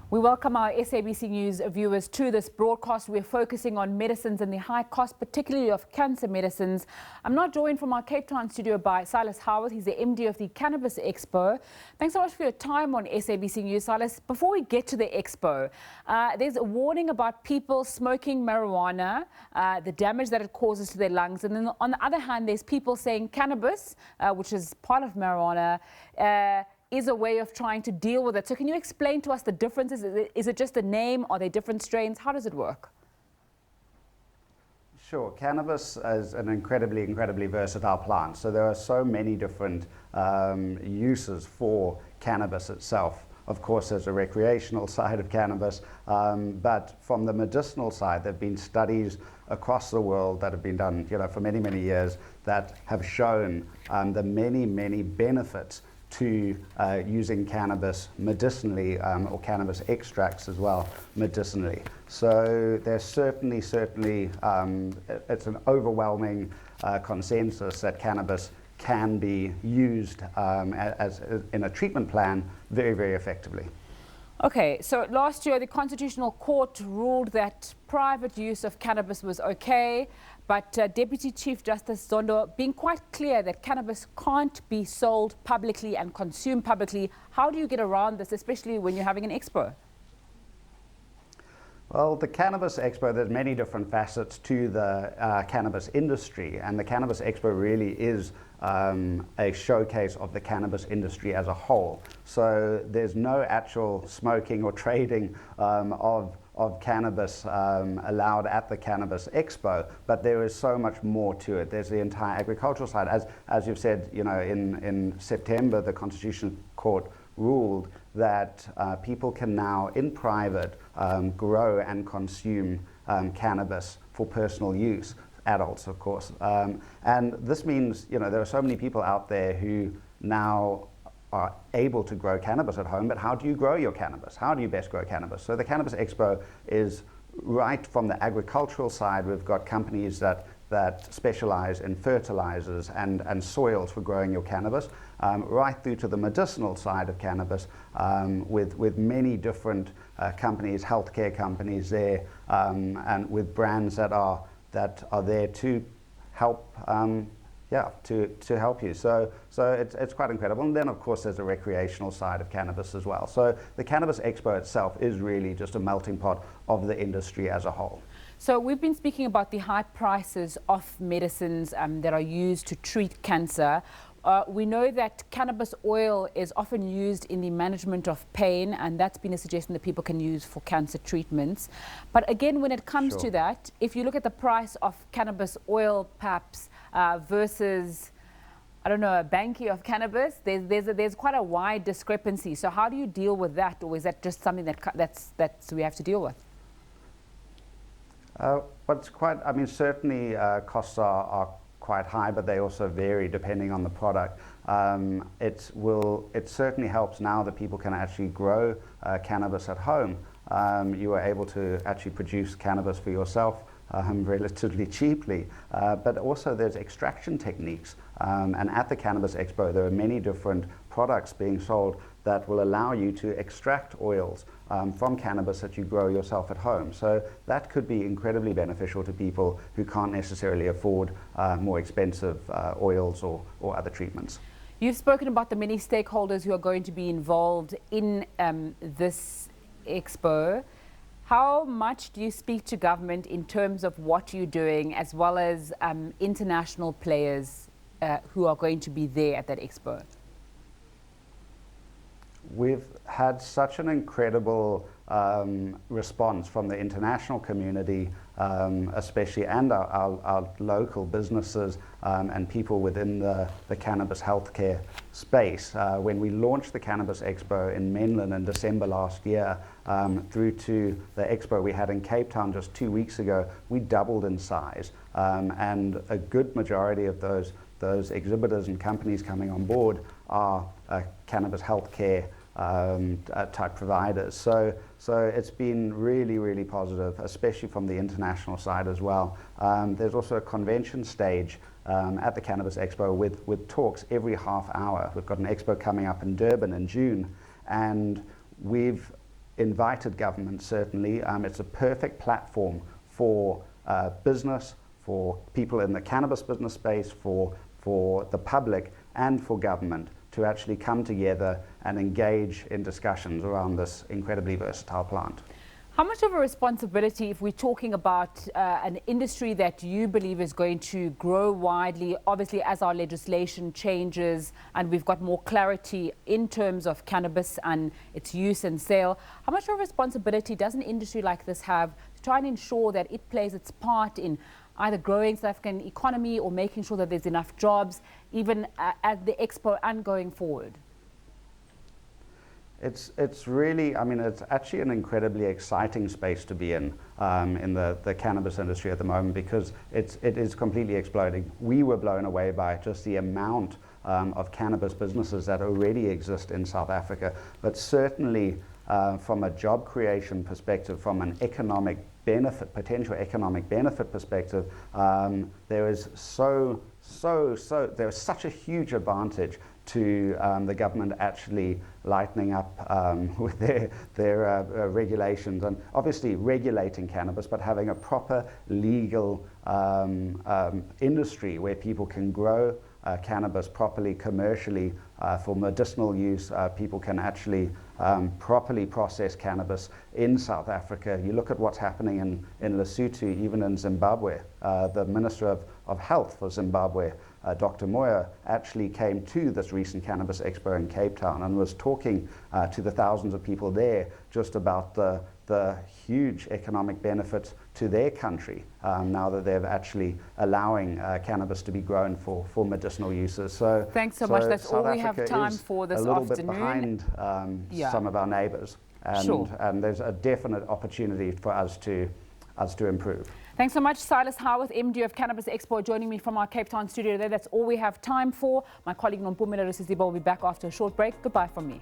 We welcome our SABC News viewers to this broadcast. We're focusing on medicines and the high cost, particularly of cancer medicines. I'm now joined from our Cape Town studio by Silas Howarth. He's the MD of the Cannabis Expo. Thanks so much for your time on SABC News, Silas. Before we get to the expo, there's a warning about people smoking marijuana, the damage that it causes to their lungs. And then on the other hand, there's people saying cannabis, which is part of marijuana, is a way of trying to deal with it. So can you explain to us the differences? Is it just a name? Are they different strains? How does it work? Sure. Cannabis is an incredibly versatile plant. So there are so many different uses for cannabis itself. Of course, there's a recreational side of cannabis, but from the medicinal side, there have been studies across the world that have been done, for many years that have shown the many benefits to using cannabis medicinally or cannabis extracts as well medicinally. So there's certainly it's an overwhelming consensus that cannabis can be used as in a treatment plan very effectively. Okay, so last year the Constitutional Court ruled that private use of cannabis was okay, but Deputy Chief Justice Zondo being quite clear that cannabis can't be sold publicly and consumed publicly. How do you get around this, especially when you're having an expo? Well, the Cannabis Expo, there's many different facets to the cannabis industry, and the Cannabis Expo really is a showcase of the cannabis industry as a whole. So there's no actual smoking or trading of cannabis allowed at the Cannabis Expo, but there is so much more to it. There's the entire agricultural side. As you've said, in September, the Constitutional Court ruled that people can now, in private, grow and consume cannabis for personal use. Adults, of course. And this means, there are so many people out there who now are able to grow cannabis at home, but how do you grow your cannabis? How do you best grow cannabis? So the Cannabis Expo is right from the agricultural side. We've got companies that specialize in fertilizers and soils for growing your cannabis, right through to the medicinal side of cannabis, with many different companies, healthcare companies there, and with brands that are there to help, to help you. So it's quite incredible. And then of course there's a recreational side of cannabis as well. So the Cannabis Expo itself is really just a melting pot of the industry as a whole. So we've been speaking about the high prices of medicines that are used to treat cancer. We know that cannabis oil is often used in the management of pain, and that's been a suggestion that people can use for cancer treatments. But again, when it comes to that, if you look at the price of cannabis oil, perhaps, versus, I don't know, a bankie of cannabis, there's quite a wide discrepancy. So how do you deal with that, or is that just something that we have to deal with? Certainly costs are quite high, but they also vary depending on the product. It certainly helps now that people can actually grow cannabis at home. You are able to actually produce cannabis for yourself relatively cheaply, but also there's extraction techniques. And at the Cannabis Expo, there are many different products being sold that will allow you to extract oils from cannabis that you grow yourself at home. So that could be incredibly beneficial to people who can't necessarily afford more expensive oils or other treatments. You've spoken about the many stakeholders who are going to be involved in this expo. How much do you speak to government in terms of what you're doing, as well as international players who are going to be there at that expo? We've had such an incredible response from the international community, especially, and our local businesses and people within the cannabis healthcare space. When we launched the Cannabis Expo in Menlyn in December last year, through to the expo we had in Cape Town just 2 weeks ago, we doubled in size, and a good majority of those exhibitors and companies coming on board are cannabis healthcare type providers. So it's been really positive, especially from the international side as well. There's also a convention stage at the Cannabis Expo with talks every half hour. We've got an expo coming up in Durban in June, and we've invited government, certainly. It's a perfect platform for business, for people in the cannabis business space, for the public and for government to actually come together and engage in discussions around this incredibly versatile plant. How much of a responsibility, if we're talking about an industry that you believe is going to grow widely, obviously as our legislation changes and we've got more clarity in terms of cannabis and its use and sale, how much of a responsibility does an industry like this have to try and ensure that it plays its part in either growing South African economy or making sure that there's enough jobs, even at the Expo and going forward? It's really, I mean, it's actually an incredibly exciting space to be in the cannabis industry at the moment, because it is completely exploding. We were blown away by just the amount of cannabis businesses that already exist in South Africa, but certainly from a job creation perspective, from an economic benefit, potential economic benefit perspective, there is there's such a huge advantage to the government actually lightening up with their regulations, and obviously regulating cannabis, but having a proper legal industry where people can grow cannabis properly, commercially, for medicinal use. People can actually properly process cannabis in South Africa. You look at what's happening in Lesotho, even in Zimbabwe. The Minister of Health for Zimbabwe, Dr. Moyo, actually came to this recent Cannabis Expo in Cape Town and was talking to the thousands of people there just about the huge economic benefits to their country now that they're actually allowing cannabis to be grown for medicinal uses. So thanks so much. That's South all we Africa have time for this afternoon. A little afternoon. bit behind some of our neighbours, and, sure. and there's a definite opportunity for us to improve. Thanks so much, Silas Howarth, MD of Cannabis Expo, joining me from our Cape Town studio there. That's all we have time for. My colleague Nompumela Rusiziba will be back after a short break. Goodbye from me.